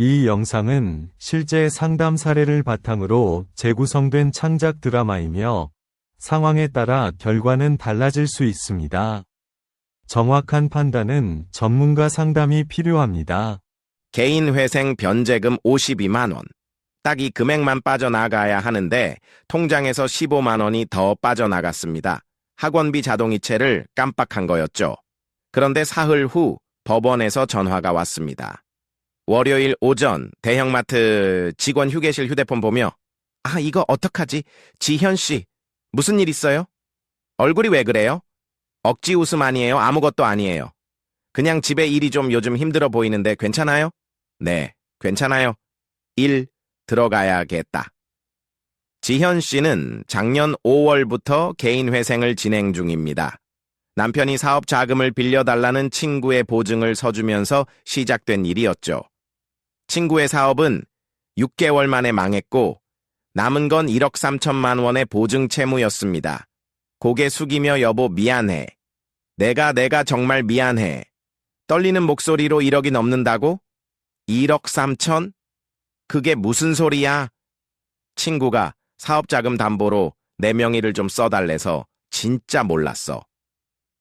이 영상은 실제 상담 사례를 바탕으로 재구성된 창작 드라마이며 상황에 따라 결과는 달라질 수 있습니다. 정확한 판단은 전문가 상담이 필요합니다. 개인 회생 변제금 52만 원. 딱 이 금액만 빠져나가야 하는데 통장에서 15만 원이 더 빠져나갔습니다. 학원비 자동이체를 깜빡한 거였죠. 그런데 사흘 후 법원에서 전화가 왔습니다. 월요일 오전 대형마트 직원 휴게실 휴대폰 보며 이거 어떡하지? 지현 씨, 무슨 일 있어요? 얼굴이 왜 그래요? 억지 웃음 아니에요? 아무것도 아니에요. 그냥 집에 일이 좀 요즘 힘들어 보이는데 괜찮아요? 네, 괜찮아요. 일 들어가야겠다. 지현 씨는 작년 5월부터 개인 회생을 진행 중입니다. 남편이 사업 자금을 빌려달라는 친구의 보증을 서주면서 시작된 일이었죠. 친구의 사업은 6개월 만에 망했고 남은 건 1억 3천만 원의 보증 채무였습니다. 고개 숙이며 여보 미안해. 내가 정말 미안해. 떨리는 목소리로 1억이 넘는다고? 1억 3천? 그게 무슨 소리야? 친구가 사업자금 담보로 내 명의를 좀 써달래서 진짜 몰랐어.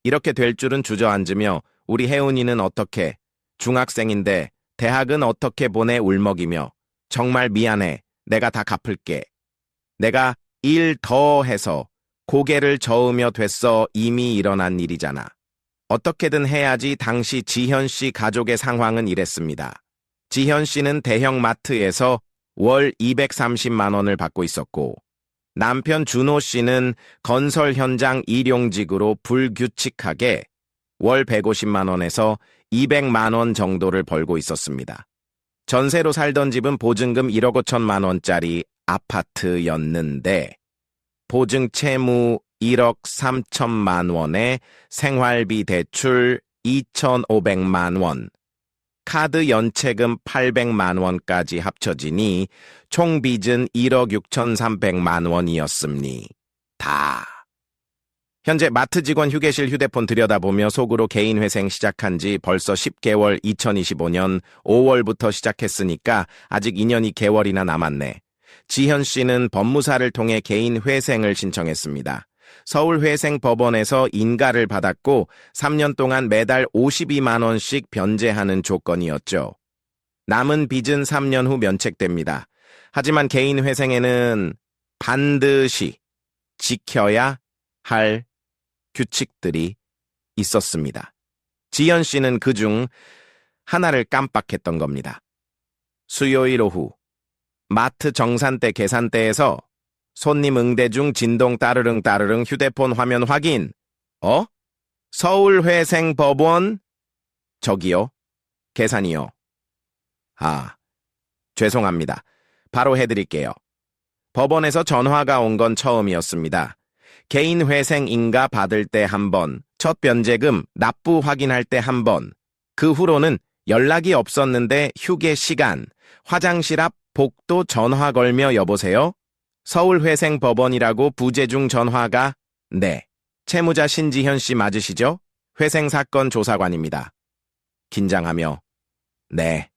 이렇게 될 줄은 주저앉으며 우리 혜은이는 어떻게, 중학생인데 대학은 어떻게 보내 울먹이며 정말 미안해. 내가 다 갚을게. 내가 일 더 해서 고개를 저으며 됐어. 이미 일어난 일이잖아. 어떻게든 해야지. 당시 지현 씨 가족의 상황은 이랬습니다. 지현 씨는 대형 마트에서 월 230만 원을 받고 있었고 남편 준호 씨는 건설 현장 일용직으로 불규칙하게 월 150만 원에서 200만 원 정도를 벌고 있었습니다. 전세로 살던 집은 보증금 1억 5천만 원짜리 아파트였는데 보증 채무 1억 3천만 원에 생활비 대출 2,500만 원, 카드 연체금 800만 원까지 합쳐지니 총 빚은 1억 6,300만 원이었습니다. 현재 마트 직원 휴게실 휴대폰 들여다보며 속으로 개인 회생 시작한 지 벌써 10개월 2025년 5월부터 시작했으니까 아직 2년이 개월이나 남았네. 지현 씨는 법무사를 통해 개인 회생을 신청했습니다. 서울회생법원에서 인가를 받았고 3년 동안 매달 52만 원씩 변제하는 조건이었죠. 남은 빚은 3년 후 면책됩니다. 하지만 개인 회생에는 반드시 지켜야 할 규칙들이 있었습니다. 지현 씨는 그중 하나를 깜빡했던 겁니다. 수요일 오후 마트 정산대 계산대에서 손님 응대 중 진동 따르릉 휴대폰 화면 확인. 서울회생법원? 저기요. 계산이요. 죄송합니다. 바로 해드릴게요. 법원에서 전화가 온 건 처음이었습니다. 개인 회생 인가 받을 때 한 번, 첫 변제금 납부 확인할 때 한 번, 그 후로는 연락이 없었는데 휴게 시간, 화장실 앞 복도 전화 걸며 여보세요? 서울회생법원이라고 부재중 전화가 네. 채무자 신지현 씨 맞으시죠? 회생사건 조사관입니다. 긴장하며 네.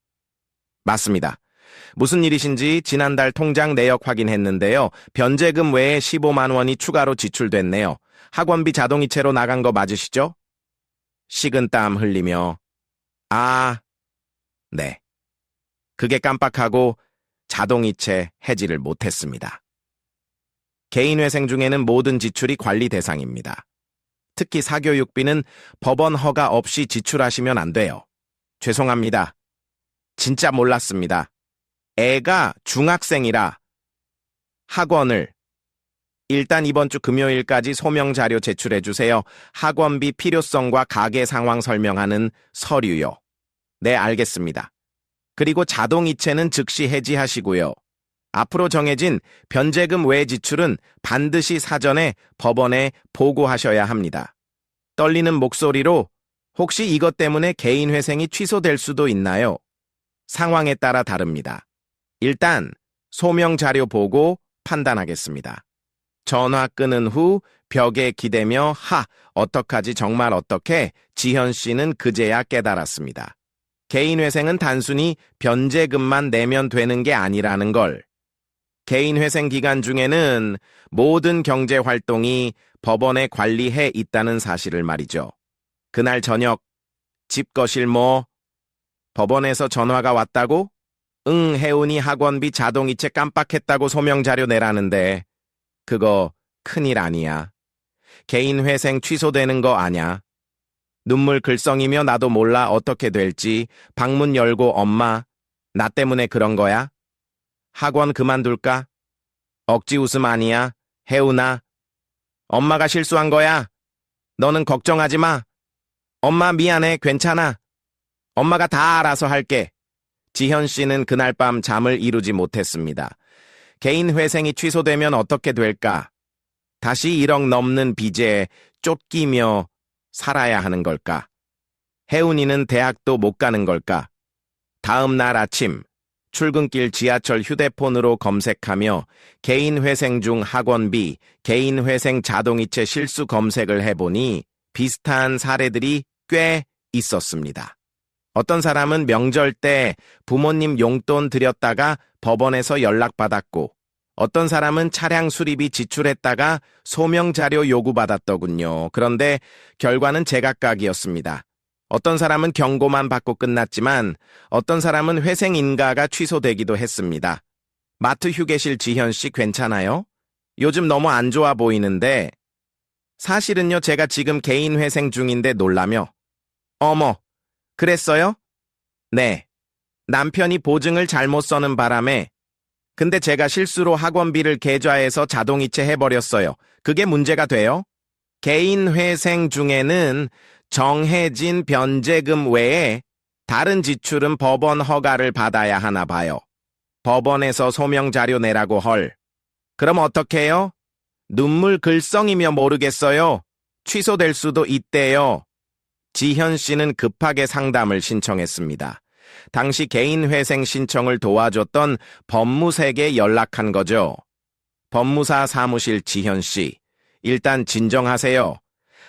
맞습니다. 무슨 일이신지 지난달 통장 내역 확인했는데요. 변제금 외에 15만 원이 추가로 지출됐네요. 학원비 자동이체로 나간 거 맞으시죠? 식은땀 흘리며 네. 그게 깜빡하고 자동이체 해지를 못했습니다. 개인 회생 중에는 모든 지출이 관리 대상입니다. 특히 사교육비는 법원 허가 없이 지출하시면 안 돼요. 죄송합니다. 진짜 몰랐습니다. 애가 중학생이라 학원을 일단 이번 주 금요일까지 소명 자료 제출해 주세요. 학원비 필요성과 가계 상황 설명하는 서류요. 네, 알겠습니다. 그리고 자동이체는 즉시 해지하시고요. 앞으로 정해진 변제금 외 지출은 반드시 사전에 법원에 보고하셔야 합니다. 떨리는 목소리로 혹시 이것 때문에 개인 회생이 취소될 수도 있나요? 상황에 따라 다릅니다. 일단 소명 자료 보고 판단하겠습니다. 전화 끊은 후 벽에 기대며 어떡하지 정말 어떡해? 지현 씨는 그제야 깨달았습니다. 개인회생은 단순히 변제금만 내면 되는 게 아니라는 걸. 개인회생 기간 중에는 모든 경제활동이 법원에 관리해 있다는 사실을 말이죠. 그날 저녁, 집 거실 법원에서 전화가 왔다고? 응, 혜운이 학원비 자동이체 깜빡했다고 소명자료 내라는데 그거 큰일 아니야. 개인회생 취소되는 거 아냐? 눈물 글썽이며 나도 몰라 어떻게 될지 방문 열고 엄마, 나 때문에 그런 거야? 학원 그만둘까? 억지 웃음 아니야? 혜운아, 엄마가 실수한 거야. 너는 걱정하지 마. 엄마 미안해, 괜찮아. 엄마가 다 알아서 할게. 지현 씨는 그날 밤 잠을 이루지 못했습니다. 개인 회생이 취소되면 어떻게 될까? 다시 1억 넘는 빚에 쫓기며 살아야 하는 걸까? 혜운이는 대학도 못 가는 걸까? 다음 날 아침, 출근길 지하철 휴대폰으로 검색하며 개인 회생 중 학원비, 개인 회생 자동이체 실수 검색을 해보니 비슷한 사례들이 꽤 있었습니다. 어떤 사람은 명절 때 부모님 용돈 드렸다가 법원에서 연락받았고, 어떤 사람은 차량 수리비 지출했다가 소명자료 요구받았더군요. 그런데 결과는 제각각이었습니다. 어떤 사람은 경고만 받고 끝났지만 어떤 사람은 회생 인가가 취소되기도 했습니다. 마트 휴게실 지현 씨 괜찮아요? 요즘 너무 안 좋아 보이는데. 사실은요, 제가 지금 개인 회생 중인데 놀라며. 어머, 그랬어요? 네. 남편이 보증을 잘못 써는 바람에 근데 제가 실수로 학원비를 계좌에서 자동이체 해버렸어요. 그게 문제가 돼요? 개인 회생 중에는 정해진 변제금 외에 다른 지출은 법원 허가를 받아야 하나 봐요. 법원에서 소명자료 내라고 헐. 그럼 어떡해요? 눈물 글썽이며 모르겠어요. 취소될 수도 있대요. 지현 씨는 급하게 상담을 신청했습니다. 당시 개인 회생 신청을 도와줬던 법무사에게 연락한 거죠. 법무사 사무실 지현 씨, 일단 진정하세요.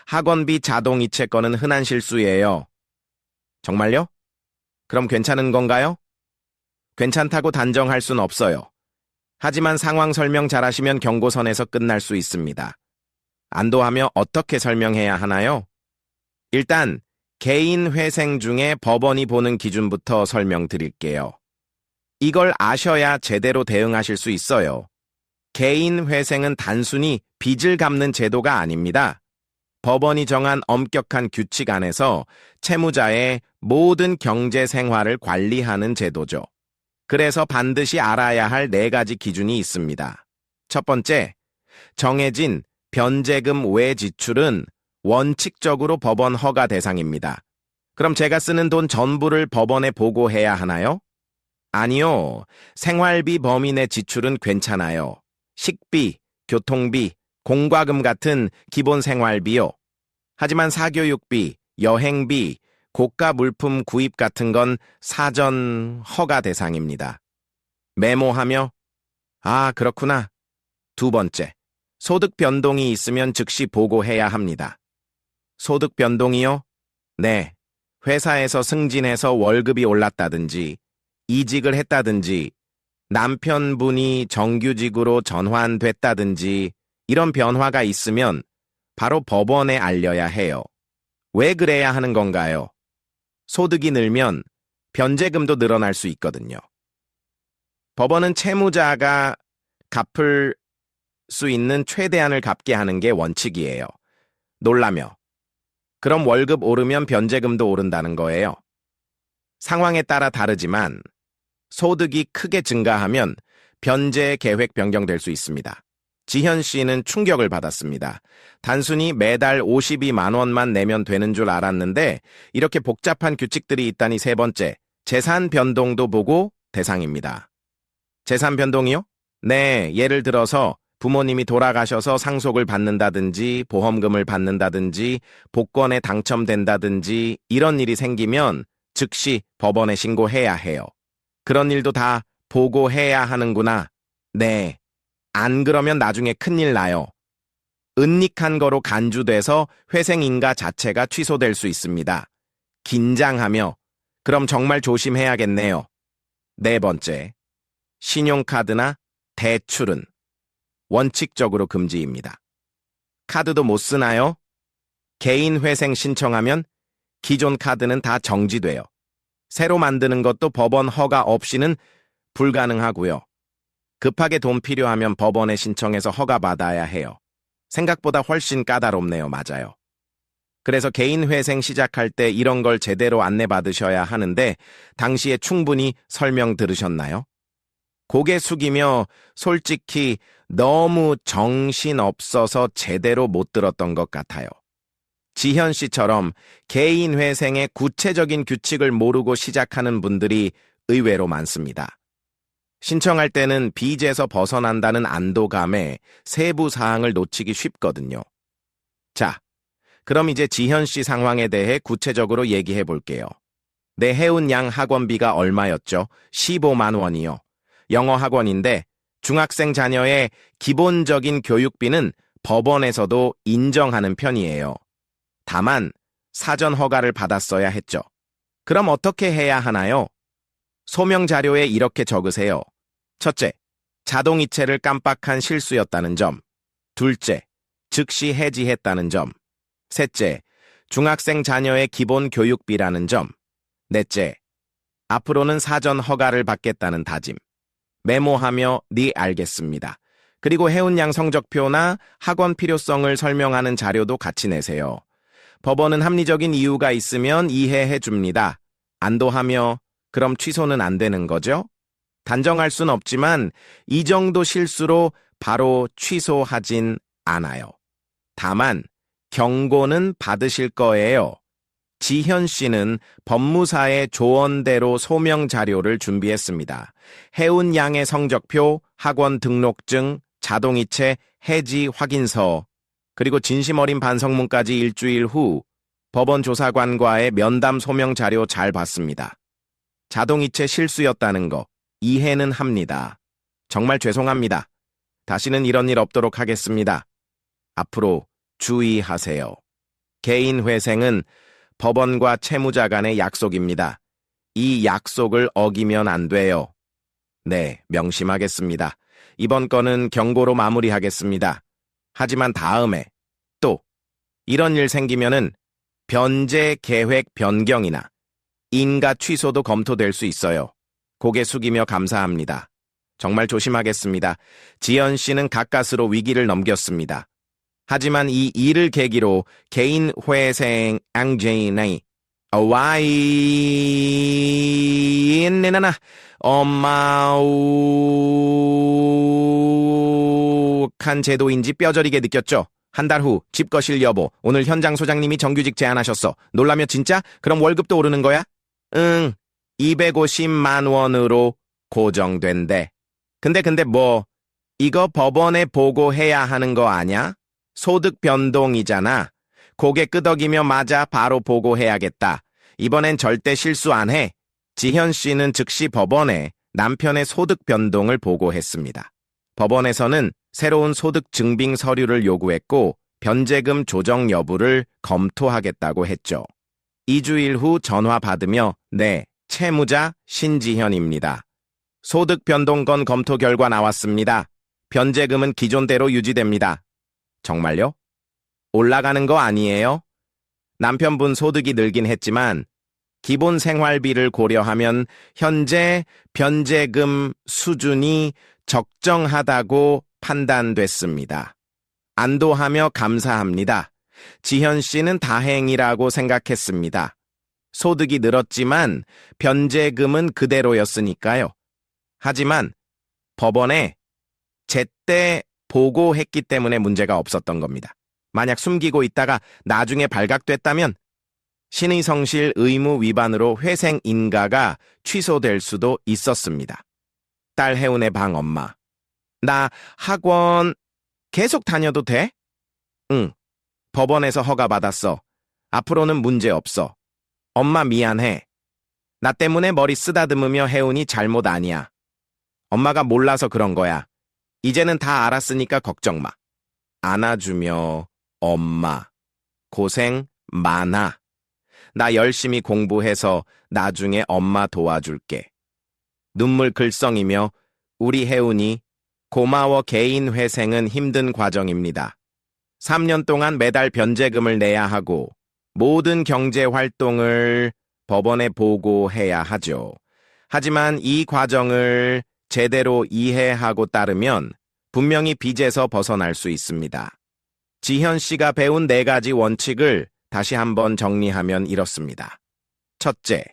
학원비 자동이체 건은 흔한 실수예요. 정말요? 그럼 괜찮은 건가요? 괜찮다고 단정할 순 없어요. 하지만 상황 설명 잘하시면 경고선에서 끝날 수 있습니다. 안도하며 어떻게 설명해야 하나요? 일단 개인 회생 중에 법원이 보는 기준부터 설명드릴게요. 이걸 아셔야 제대로 대응하실 수 있어요. 개인 회생은 단순히 빚을 갚는 제도가 아닙니다. 법원이 정한 엄격한 규칙 안에서 채무자의 모든 경제 생활을 관리하는 제도죠. 그래서 반드시 알아야 할 4가지 기준이 있습니다. 첫 번째, 정해진 변제금 외 지출은 원칙적으로 법원 허가 대상입니다. 그럼 제가 쓰는 돈 전부를 법원에 보고해야 하나요? 아니요. 생활비 범위 내 지출은 괜찮아요. 식비, 교통비, 공과금 같은 기본 생활비요. 하지만 사교육비, 여행비, 고가 물품 구입 같은 건 사전 허가 대상입니다. 메모하며 아, 그렇구나. 두 번째, 소득 변동이 있으면 즉시 보고해야 합니다. 소득 변동이요? 네. 회사에서 승진해서 월급이 올랐다든지, 이직을 했다든지, 남편분이 정규직으로 전환됐다든지, 이런 변화가 있으면 바로 법원에 알려야 해요. 왜 그래야 하는 건가요? 소득이 늘면 변제금도 늘어날 수 있거든요. 법원은 채무자가 갚을 수 있는 최대한을 갚게 하는 게 원칙이에요. 놀라며. 그럼 월급 오르면 변제금도 오른다는 거예요. 상황에 따라 다르지만 소득이 크게 증가하면 변제 계획 변경될 수 있습니다. 지현 씨는 충격을 받았습니다. 단순히 매달 52만 원만 내면 되는 줄 알았는데 이렇게 복잡한 규칙들이 있다니. 세 번째, 재산 변동도 보고 대상입니다. 재산 변동이요? 네, 예를 들어서 부모님이 돌아가셔서 상속을 받는다든지 보험금을 받는다든지 복권에 당첨된다든지 이런 일이 생기면 즉시 법원에 신고해야 해요. 그런 일도 다 보고해야 하는구나. 네. 안 그러면 나중에 큰일 나요. 은닉한 거로 간주돼서 회생인가 자체가 취소될 수 있습니다. 긴장하며 그럼 정말 조심해야겠네요. 네 번째, 신용카드나 대출은 원칙적으로 금지입니다. 카드도 못 쓰나요? 개인 회생 신청하면 기존 카드는 다 정지돼요. 새로 만드는 것도 법원 허가 없이는 불가능하고요. 급하게 돈 필요하면 법원에 신청해서 허가받아야 해요. 생각보다 훨씬 까다롭네요. 맞아요. 그래서 개인 회생 시작할 때 이런 걸 제대로 안내받으셔야 하는데 당시에 충분히 설명 들으셨나요? 고개 숙이며 솔직히 너무 정신없어서 제대로 못 들었던 것 같아요. 지현 씨처럼 개인 회생의 구체적인 규칙을 모르고 시작하는 분들이 의외로 많습니다. 신청할 때는 빚에서 벗어난다는 안도감에 세부 사항을 놓치기 쉽거든요. 자, 그럼 이제 지현 씨 상황에 대해 구체적으로 얘기해 볼게요. 내 해운 양 학원비가 얼마였죠? 15만 원이요. 영어 학원인데 중학생 자녀의 기본적인 교육비는 법원에서도 인정하는 편이에요. 다만 사전 허가를 받았어야 했죠. 그럼 어떻게 해야 하나요? 소명 자료에 이렇게 적으세요. 첫째, 자동이체를 깜빡한 실수였다는 점. 둘째, 즉시 해지했다는 점. 셋째, 중학생 자녀의 기본 교육비라는 점. 넷째, 앞으로는 사전 허가를 받겠다는 다짐. 메모하며 네 알겠습니다. 그리고 해운 양 성적표나 학원 필요성을 설명하는 자료도 같이 내세요. 법원은 합리적인 이유가 있으면 이해해 줍니다. 안도하며 그럼 취소는 안 되는 거죠? 단정할 순 없지만 이 정도 실수로 바로 취소하진 않아요. 다만 경고는 받으실 거예요. 지현 씨는 법무사의 조언대로 소명 자료를 준비했습니다. 해운 양의 성적표, 학원 등록증, 자동이체, 해지 확인서, 그리고 진심 어린 반성문까지 일주일 후 법원 조사관과의 면담 소명 자료 잘 봤습니다. 자동이체 실수였다는 거 이해는 합니다. 정말 죄송합니다. 다시는 이런 일 없도록 하겠습니다. 앞으로 주의하세요. 개인 회생은 법원과 채무자 간의 약속입니다. 이 약속을 어기면 안 돼요. 네, 명심하겠습니다. 이번 건은 경고로 마무리하겠습니다. 하지만 다음에 또 이런 일 생기면은 변제 계획 변경이나 인가 취소도 검토될 수 있어요. 고개 숙이며 감사합니다. 정말 조심하겠습니다. 지연 씨는 가까스로 위기를 넘겼습니다. 하지만 이 일을 계기로 개인 회생 앙제인의 와이네나나 엄마우칸 제도인지 뼈저리게 느꼈죠. 한 달 후 집거실 여보, 오늘 현장 소장님이 정규직 제안하셨어. 놀라며 진짜? 그럼 월급도 오르는 거야? 응, 250만 원으로 고정된대. 근데 뭐 이거 법원에 보고해야 하는 거 아냐? 소득 변동이잖아. 고개 끄덕이며 맞아, 바로 보고해야겠다. 이번엔 절대 실수 안 해. 지현 씨는 즉시 법원에 남편의 소득 변동을 보고했습니다. 법원에서는 새로운 소득 증빙 서류를 요구했고 변제금 조정 여부를 검토하겠다고 했죠. 2주일 후 전화 받으며 네, 채무자 신지현입니다. 소득 변동건 검토 결과 나왔습니다. 변제금은 기존대로 유지됩니다. 정말요? 올라가는 거 아니에요? 남편분 소득이 늘긴 했지만 기본 생활비를 고려하면 현재 변제금 수준이 적정하다고 판단됐습니다. 안도하며 감사합니다. 지현 씨는 다행이라고 생각했습니다. 소득이 늘었지만 변제금은 그대로였으니까요. 하지만 법원에 제때 보고했기 때문에 문제가 없었던 겁니다. 만약 숨기고 있다가 나중에 발각됐다면 신의성실 의무 위반으로 회생 인가가 취소될 수도 있었습니다. 딸 혜운의 방 엄마. 나 학원 계속 다녀도 돼? 응. 법원에서 허가 받았어. 앞으로는 문제 없어. 엄마 미안해. 나 때문에 머리 쓰다듬으며 혜운이 잘못 아니야. 엄마가 몰라서 그런 거야. 이제는 다 알았으니까 걱정 마. 안아주며 엄마. 고생 많아. 나 열심히 공부해서 나중에 엄마 도와줄게. 눈물 글썽이며 우리 혜운이 고마워. 개인 회생은 힘든 과정입니다. 3년 동안 매달 변제금을 내야 하고 모든 경제 활동을 법원에 보고해야 하죠. 하지만 이 과정을 제대로 이해하고 따르면 분명히 빚에서 벗어날 수 있습니다. 지현 씨가 배운 4가지 원칙을 다시 한번 정리하면 이렇습니다. 첫째,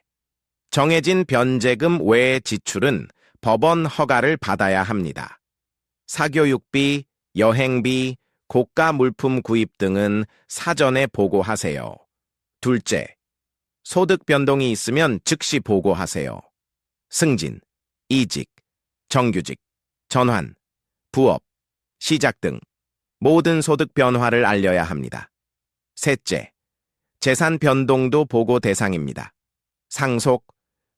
정해진 변제금 외의 지출은 법원 허가를 받아야 합니다. 사교육비, 여행비, 고가 물품 구입 등은 사전에 보고하세요. 둘째, 소득 변동이 있으면 즉시 보고하세요. 승진, 이직, 정규직, 전환, 부업, 시작 등 모든 소득 변화를 알려야 합니다. 셋째, 재산 변동도 보고 대상입니다. 상속,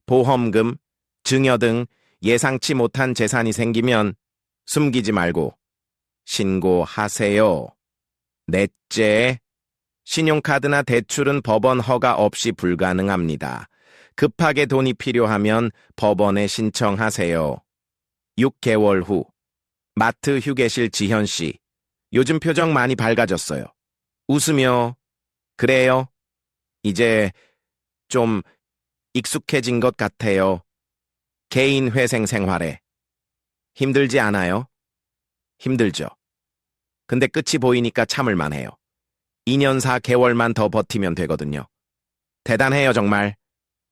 보험금, 증여 등 예상치 못한 재산이 생기면 숨기지 말고 신고하세요. 넷째, 신용카드나 대출은 법원 허가 없이 불가능합니다. 급하게 돈이 필요하면 법원에 신청하세요. 6개월 후, 마트 휴게실 지현 씨. 요즘 표정 많이 밝아졌어요. 웃으며, 그래요. 이제 좀 익숙해진 것 같아요. 개인 회생 생활에. 힘들지 않아요? 힘들죠. 근데 끝이 보이니까 참을만 해요. 2년 4개월만 더 버티면 되거든요. 대단해요, 정말.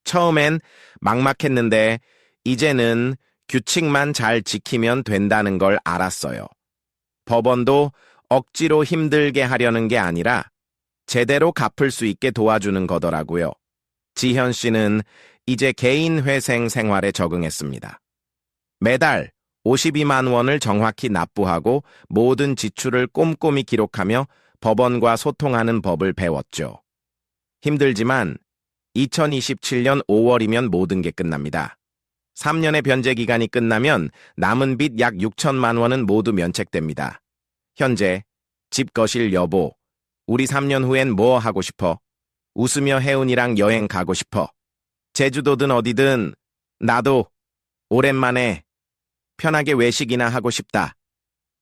처음엔 막막했는데 이제는 규칙만 잘 지키면 된다는 걸 알았어요. 법원도 억지로 힘들게 하려는 게 아니라 제대로 갚을 수 있게 도와주는 거더라고요. 지현 씨는 이제 개인 회생 생활에 적응했습니다. 매달 52만 원을 정확히 납부하고 모든 지출을 꼼꼼히 기록하며 법원과 소통하는 법을 배웠죠. 힘들지만 2027년 5월이면 모든 게 끝납니다. 3년의 변제 기간이 끝나면 남은 빚 약 6천만 원은 모두 면책됩니다. 현재 집 거실 여보, 우리 3년 후엔 뭐 하고 싶어? 웃으며 혜운이랑 여행 가고 싶어. 제주도든 어디든 나도 오랜만에 편하게 외식이나 하고 싶다.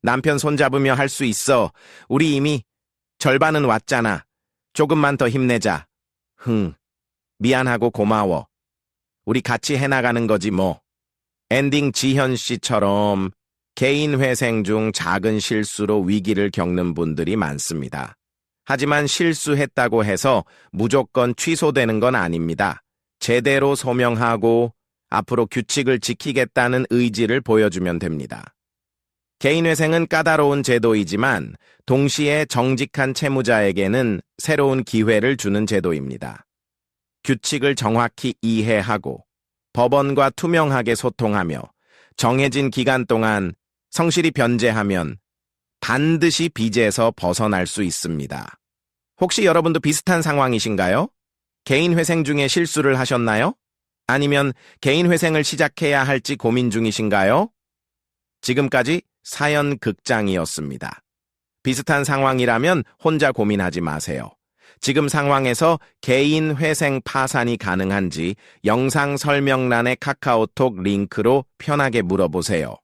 남편 손잡으며 할 수 있어. 우리 이미 절반은 왔잖아. 조금만 더 힘내자. 미안하고 고마워. 우리 같이 해나가는 거지 뭐. 엔딩 지현 씨처럼 개인 회생 중 작은 실수로 위기를 겪는 분들이 많습니다. 하지만 실수했다고 해서 무조건 취소되는 건 아닙니다. 제대로 소명하고 앞으로 규칙을 지키겠다는 의지를 보여주면 됩니다. 개인회생은 까다로운 제도이지만 동시에 정직한 채무자에게는 새로운 기회를 주는 제도입니다. 규칙을 정확히 이해하고 법원과 투명하게 소통하며 정해진 기간 동안 성실히 변제하면 반드시 빚에서 벗어날 수 있습니다. 혹시 여러분도 비슷한 상황이신가요? 개인 회생 중에 실수를 하셨나요? 아니면 개인 회생을 시작해야 할지 고민 중이신가요? 지금까지 사연 극장이었습니다. 비슷한 상황이라면 혼자 고민하지 마세요. 지금 상황에서 개인 회생 파산이 가능한지 영상 설명란의 카카오톡 링크로 편하게 물어보세요.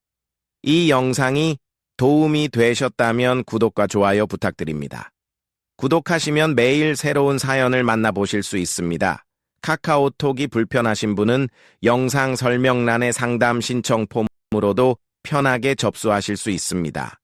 이 영상이 도움이 되셨다면 구독과 좋아요 부탁드립니다. 구독하시면 매일 새로운 사연을 만나보실 수 있습니다. 카카오톡이 불편하신 분은 영상 설명란의 상담 신청 폼으로도 편하게 접수하실 수 있습니다.